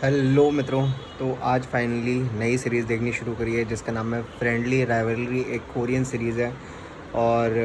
Hello मित्रों। तो आज फाइनली नई सीरीज़ देखनी शुरू करी है जिसका नाम है फ्रेंडली राइवलरी। एक कोरियन सीरीज़ है और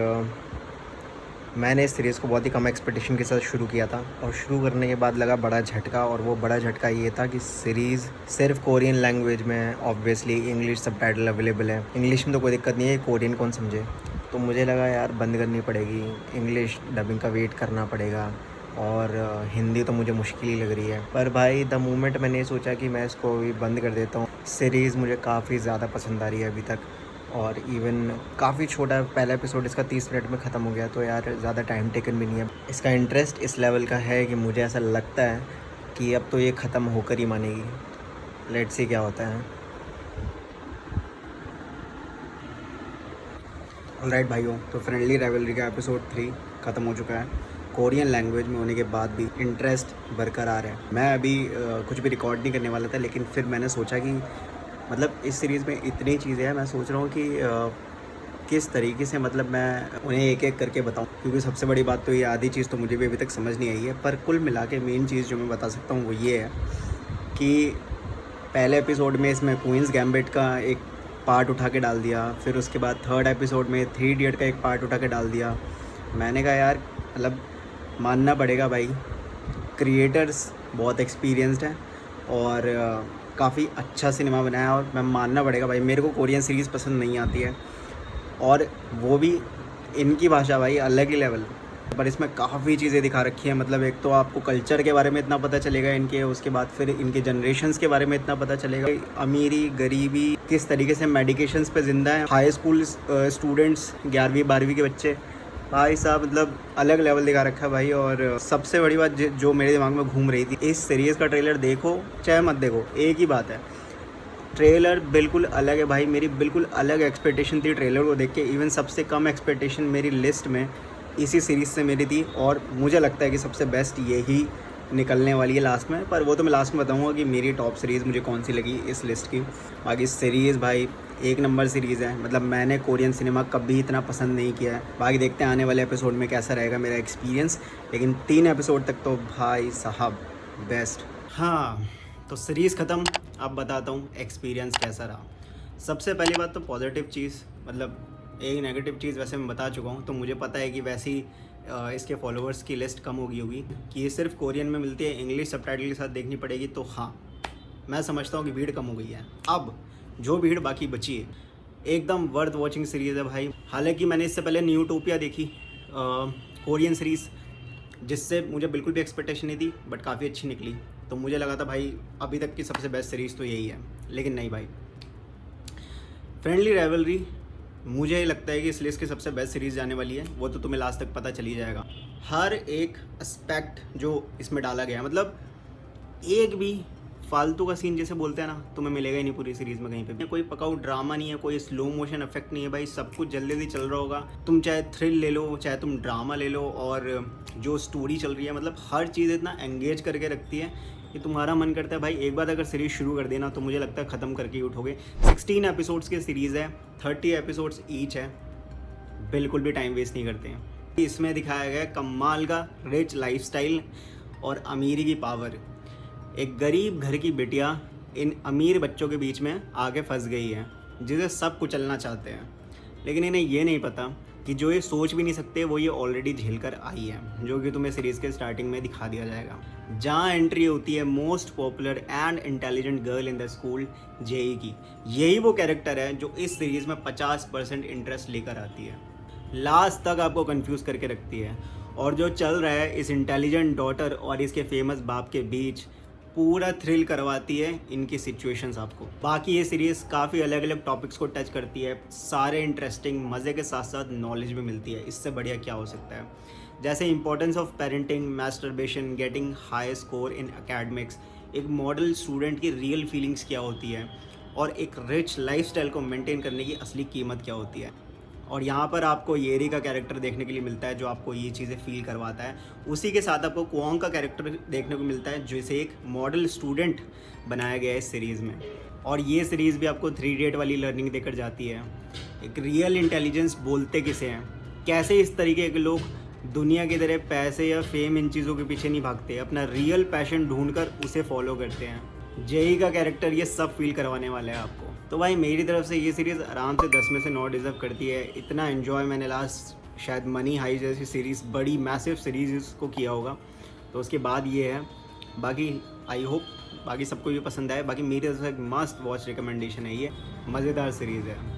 मैंने इस सीरीज़ को बहुत ही कम एक्सपेक्टेशन के साथ शुरू किया था और शुरू करने के बाद लगा बड़ा झटका। और वो बड़ा झटका ये था कि सीरीज़ सिर्फ कोरियन लैंग्वेज में है। ऑब्वियसली इंग्लिश सबटाइटल अवेलेबल है, इंग्लिश में तो कोई दिक्कत नहीं है, कोरियन कौन समझे। तो मुझे लगा यार बंद करनी पड़ेगी, इंग्लिश डबिंग का वेट करना पड़ेगा और हिंदी तो मुझे मुश्किल ही लग रही है। पर भाई द मोमेंट मैंने सोचा कि मैं इसको भी बंद कर देता हूँ। सीरीज़ मुझे काफ़ी ज़्यादा पसंद आ रही है अभी तक और इवन काफ़ी छोटा है। पहला एपिसोड इसका 30 मिनट में ख़त्म हो गया, तो यार ज़्यादा टाइम टेकन भी नहीं है। इसका इंटरेस्ट इस लेवल का है कि मुझे ऐसा लगता है कि अब तो ये ख़त्म होकर ही मानेगी। लेट्स सी क्या होता है। ऑलराइट भाइयों, तो फ्रेंडली राइवलरी का एपिसोड 3 ख़त्म हो चुका है। कोरियन लैंग्वेज में होने के बाद भी इंटरेस्ट बरकरार है। मैं अभी कुछ भी रिकॉर्ड नहीं करने वाला था, लेकिन फिर मैंने सोचा कि मतलब इस सीरीज़ में इतनी चीज़ें हैं, मैं सोच रहा हूँ कि किस तरीके से मतलब मैं उन्हें एक एक करके बताऊँ। क्योंकि सबसे बड़ी बात तो ये आधी चीज़ तो मुझे भी अभी तक समझ नहीं आई है। पर कुल मिला के मेन चीज़ जो मैं बता सकता हूँ वो ये है कि पहले एपिसोड में इसमें क्वींस गैम्बिट का एक पार्ट उठा के डाल दिया, फिर उसके बाद थर्ड एपिसोड में 3 इडियट का एक पार्ट उठा के डाल दिया। मैंने कहा यार मतलब मानना पड़ेगा भाई, क्रिएटर्स बहुत एक्सपीरियंस्ड हैं और काफ़ी अच्छा सिनेमा बनाया। और मैं मानना पड़ेगा भाई, मेरे को कोरियन सीरीज़ पसंद नहीं आती है और वो भी इनकी भाषा भाई अलग ही लेवल। पर इसमें काफ़ी चीज़ें दिखा रखी हैं। मतलब एक तो आपको कल्चर के बारे में इतना पता चलेगा इनके, उसके बाद फिर इनके जनरेशन्स के बारे में इतना पता चलेगा, अमीरी गरीबी किस तरीके से मेडिकेशंस पे ज़िंदा है। हाई स्कूल स्टूडेंट्स 11वीं 12वीं के बच्चे, भाई साहब मतलब अलग लेवल दिखा रखा है भाई। और सबसे बड़ी बात जो मेरे दिमाग में घूम रही थी, इस सीरीज़ का ट्रेलर देखो चाहे मत देखो, एक ही बात है, ट्रेलर बिल्कुल अलग है भाई। मेरी बिल्कुल अलग एक्सपेक्टेशन थी ट्रेलर को देख के। इवन सबसे कम एक्सपेक्टेशन मेरी लिस्ट में इसी सीरीज़ से मेरी थी और मुझे लगता है कि सबसे बेस्ट यही निकलने वाली है लास्ट में। पर वो तो मैं लास्ट में बताऊंगा कि मेरी टॉप सीरीज़ मुझे कौन सी लगी इस लिस्ट की। बाकी सीरीज़ भाई एक नंबर सीरीज़ है। मतलब मैंने कोरियन सिनेमा कभी इतना पसंद नहीं किया है। बाकी देखते हैं आने वाले एपिसोड में कैसा रहेगा मेरा एक्सपीरियंस, लेकिन 3 एपिसोड तक तो भाई साहब बेस्ट। हाँ, तो सीरीज़ ख़त्म, अब बताता हूँ एक्सपीरियंस कैसा रहा। सबसे पहली बात तो पॉजिटिव चीज़, मतलब एक नेगेटिव चीज़ वैसे मैं बता चुका हूँ, तो मुझे पता है कि वैसे ही इसके फॉलोअर्स की लिस्ट कम हो गई होगी कि ये सिर्फ कोरियन में मिलती है, इंग्लिश सबटाइटल के साथ देखनी पड़ेगी। तो हाँ, मैं समझता हूँ कि भीड़ कम हो गई है। अब जो भीड़ बाकी बची है, एकदम वर्थ वॉचिंग सीरीज़ है भाई। हालांकि मैंने इससे पहले न्यूटोपिया देखी, कोरियन सीरीज़, जिससे मुझे बिल्कुल भी एक्सपेक्टेशन नहीं थी, बट काफ़ी अच्छी निकली। तो मुझे लगा था भाई अभी तक की सबसे बेस्ट सीरीज़ तो यही है, लेकिन नहीं भाई। फ्रेंडली राइवलरी मुझे लगता है कि इस लिस्ट की सबसे बेस्ट सीरीज़ जाने वाली है। वो तो तुम्हें लास्ट तक पता चल ही जाएगा। हर एक एस्पेक्ट जो इसमें डाला गया है, मतलब एक भी फालतू का सीन जैसे बोलते हैं ना, तुम्हें मिलेगा ही नहीं पूरी सीरीज़ में कहीं पे। कोई पकाऊ ड्रामा नहीं है, कोई स्लो मोशन इफेक्ट नहीं है भाई। सब कुछ जल्दी जल्दी चल रहा होगा। तुम चाहे थ्रिल ले लो, चाहे तुम ड्रामा ले लो, और जो स्टोरी चल रही है, मतलब हर चीज़ इतना एंगेज करके रखती है कि तुम्हारा मन करता है भाई एक बार अगर सीरीज़ शुरू कर देना तो मुझे लगता है ख़त्म करके ही उठोगे। 16 एपिसोड्स की सीरीज़ है, 30 एपिसोड्स ईच है, बिल्कुल भी टाइम वेस्ट नहीं करते हैं। इसमें दिखाया गया कमाल का रिच लाइफस्टाइल और अमीरी की पावर। एक गरीब घर की बिटिया इन अमीर बच्चों के बीच में आके फंस गई है, जिसे सब कुचलना चाहते हैं, लेकिन इन्हें ये नहीं पता कि जो ये सोच भी नहीं सकते वो ये ऑलरेडी झेल कर आई है, जो कि तुम्हें सीरीज़ के स्टार्टिंग में दिखा दिया जाएगा। जहाँ एंट्री होती है most popular and intelligent girl in the school, जेई की। यही वो कैरेक्टर है जो इस सीरीज़ में 50% इंटरेस्ट लेकर आती है, लास्ट तक आपको कंफ्यूज करके रखती है। और जो चल रहा है इस इंटेलिजेंट डॉटर और इसके फेमस बाप के बीच, पूरा थ्रिल करवाती है इनकी सिचुएशंस आपको। बाकी ये सीरीज़ काफ़ी अलग अलग टॉपिक्स को टच करती है, सारे इंटरेस्टिंग, मज़े के साथ साथ नॉलेज भी मिलती है। इससे बढ़िया क्या हो सकता है। जैसे importance of parenting, masturbation, getting high score in academics, एक मॉडल स्टूडेंट की रियल फीलिंग्स क्या होती है, और एक रिच लाइफस्टाइल को मेंटेन करने की असली कीमत क्या होती है। और यहाँ पर आपको येरी का कैरेक्टर देखने के लिए मिलता है जो आपको ये चीज़ें फील करवाता है। उसी के साथ आपको क्वांग का कैरेक्टर देखने को मिलता है, जिसे एक मॉडल स्टूडेंट बनाया गया है इस सीरीज़ में। और ये सीरीज़ भी आपको 3 इडियट वाली लर्निंग देकर जाती है। एक रियल इंटेलिजेंस बोलते किसे हैं, कैसे इस तरीके के लोग दुनिया की तरह पैसे या फेम इन चीज़ों के पीछे नहीं भागते, अपना रियल पैशन ढूंढकर उसे फॉलो करते हैं। जेई का कैरेक्टर ये सब फील करवाने वाला है आपको। तो भाई मेरी तरफ से ये सीरीज़ आराम से 10 में से 9 डिज़र्व करती है। इतना एन्जॉय मैंने लास्ट शायद मनी हाई जैसी सीरीज़, बड़ी मैसिव सीरीज़ इसको किया होगा, तो उसके बाद ये है। बाकी आई होप बाकी सबको ये पसंद आए। बाकी मेरी तरफ से एक मस्ट वॉच रिकमेंडेशन है, ये मज़ेदार सीरीज़ है।